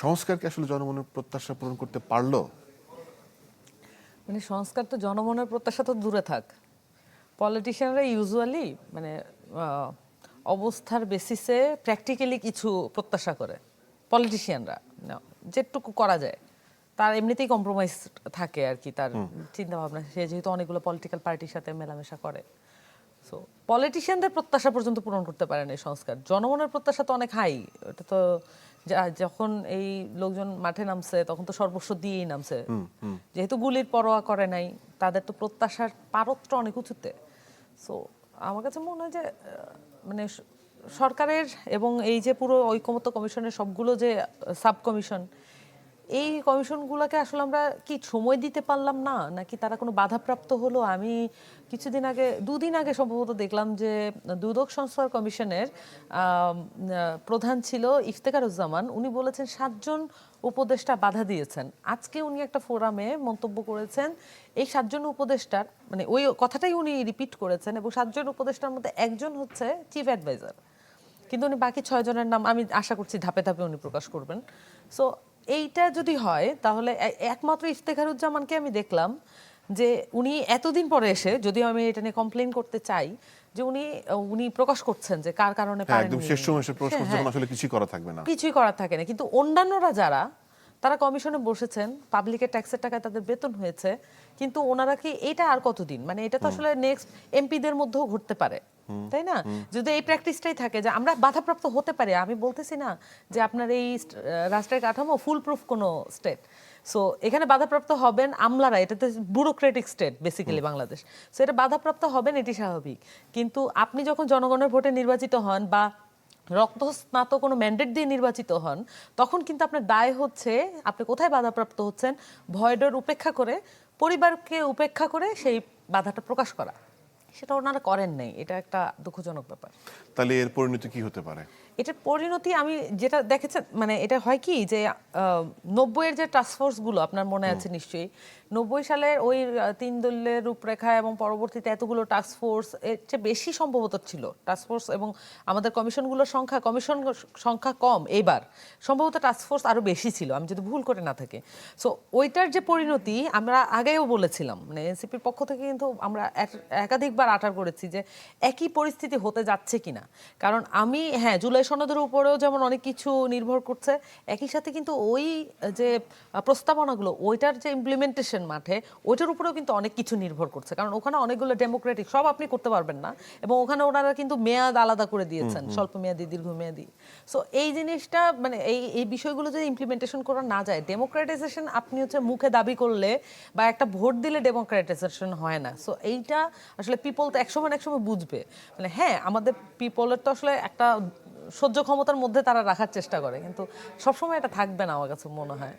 সংস্কার কি আসলে জনমনের প্রত্যাশা পূরণ করতে পারলো? মানে সংস্কার তো জনমনের প্রত্যাশা তো দূরে থাক, পলিটিশিয়ানরা ইউজুয়ালি মানে আহ, অবস্থার বেসিসে প্র্যাকটিক্যালি কিছু প্রত্যাশা করে। পলিটিশিয়ানরা যেটুকু করা যায় তার এমনিতেই কম্প্রোমাইজ থাকে আর কি, তার চিন্তা ভাবনা। সে যেহেতু অনেকগুলো পলিটিক্যাল পার্টির সাথে মেলামেশা করে, সো পলিটিশিয়ানদের প্রত্যাশা পর্যন্ত পূরণ করতে পারেন এই সংস্কার। জনমনের প্রত্যাশা তো অনেক হাই। এটা তো যখন এই লোকজন মাঠে নামছে তখন তো সর্বস্ব দিয়েই নামছে, যেহেতু গুলির পরোয়া করে নাই, তাদের তো প্রত্যাশার পারত্র অনেক উঁচুতে। সো আমার কাছে মনে হয় যে মানে সরকারের এবং এই যে পুরো ঐকমত্য কমিশনের সবগুলো যে সাব কমিশন, এই কমিশনগুলোকে আসলে আমরা কি সময় দিতে পারলাম না, নাকি তারা কোনো বাধাপ্রাপ্ত হলো? আমি কিছুদিন আগে, দুদিন আগে সম্ভবত দেখলাম যে দুদক সংস্কার কমিশনের প্রধান ছিল ইফতেখারুজ্জামান। উনি বলেছেন 7 জন উপদেষ্টা বাধা দিয়েছেন। আজকে উনি একটা ফোরামে মন্তব্য করেছেন এই 7 জন উপদেষ্টার, মানে ওই কথাটাই উনি রিপিট করেছেন, এবং 7 জন উপদেষ্টার মধ্যে একজন হচ্ছে চিফ অ্যাডভাইজার। কিন্তু উনি বাকি 6 জনের নাম আমি আশা করছি ধাপে ধাপে উনি প্রকাশ করবেন। সো এইটা যদি হয় তাহলে একমাত্র ইফতেখারুজ্জামানকে আমি দেখলাম যে উনি এতদিন পরে এসে, যদিও আমি এটা নিয়ে কমপ্লেন করতে চাই, যে উনি উনি প্রকাশ করছেন যে কার কারণে হ্যাঁ, একদম পারেননি। শেষ সময় এসে প্রশ্ন হ্যাঁ, যখন আসলে কিছুই করা থাকবে না। কিছুই করার থাকে না। কিন্তু অন্যান্যরা যারা, তারা কমিশনে বসেছেন, পাবলিকের ট্যাক্সের টাকায় তাদের বেতন হয়েছে, কিন্তু ওনারা কি এটা আর কতদিন? মানে এটা তো আসলে নেক্সট এমপিদের মধ্যেও ঘটতে পারে, তাই না? যদি এই প্র্যাকটিসটাই থাকে যে আমরা বাধাপ্রাপ্ত হতে পারি, আমি বলতেছি না যে আপনার এই রাষ্ট্রের কাঠামো ফুল প্রুফ কোনো স্টেট। সো এখানে বাধাপ্রাপ্ত হবেন আমলারা, এটা তো bureaucratic state basically Bangladesh. So এটা বাধাপ্রাপ্ত হবেন, এটি স্বাভাবিক। কিন্তু আপনি যখন জনগণের ভোটে নির্বাচিত হন বা রক্তস্নাত কোনো ম্যান্ডেট দিয়ে নির্বাচিত হন, তখন কিন্তু আপনার দায় হচ্ছে আপনি কোথায় বাধাপ্রাপ্ত হচ্ছেন ভয় ডর উপেক্ষা করে, পরিবারকে উপেক্ষা করে সেই বাধাটা প্রকাশ করা। সেটা ওনারা করেন নাই, এটা একটা দুঃখজনক ব্যাপার। তাহলে এর পরিণতি কি হতে পারে? এটার পরিণতি আমি যেটা দেখেছেন, মানে এটা হয় কি যে 90-এর যে টাস্কফোর্সগুলো আপনার মনে আছে নিশ্চয়ই, 90 সালের ওই 3 দলের রূপরেখা এবং পরবর্তীতে এতগুলো টাস্কফোর্স, এর চেয়ে বেশি সম্ভবত ছিল টাস্কফোর্স, এবং আমাদের কমিশনগুলোর সংখ্যা কম। এবার সম্ভবত টাস্কফোর্স আরও বেশি ছিল, আমি যদি ভুল করে না থাকি। সো ওইটার যে পরিণতি আমরা আগেও বলেছিলাম, মানে এনসিপির পক্ষ থেকে কিন্তু আমরা একাধিকবার আটার করেছি যে একই পরিস্থিতি হতে যাচ্ছে কিনা। কারণ আমি, হ্যাঁ, জুলাই সনদের উপরেও যেমন অনেক কিছু নির্ভর করছে, একই সাথে কিন্তু ওই যে প্রস্তাবনাগুলো, ওইটার যে ইমপ্লিমেন্টেশন মাঠে, ওইটার উপরেও কিন্তু অনেক কিছু নির্ভর করছে। কারণ ওখানে অনেকগুলো ডেমোক্রেটিক, সব আপনি করতে পারবেন না, এবং ওখানে ওনারা কিন্তু মেয়াদ আলাদা করে দিয়েছেন, স্বল্প মেয়াদি, দীর্ঘমেয়াদী। সো এই জিনিসটা, মানে এই বিষয়গুলো যদি ইমপ্লিমেন্টেশন করা না যায়, ডেমোক্রেটাইজেশন আপনি হচ্ছে মুখে দাবি করলে বা একটা ভোট দিলে ডেমোক্রেটাইজেশন হয় না। সো এইটা আসলে পিপল তো একসময় বুঝবে। মানে হ্যাঁ, আমাদের পিপলের তো আসলে একটা সহ্য ক্ষমতার মধ্যে তারা রাখার চেষ্টা করে, কিন্তু সবসময় এটা থাকবে না আমার কাছে মনে হয়।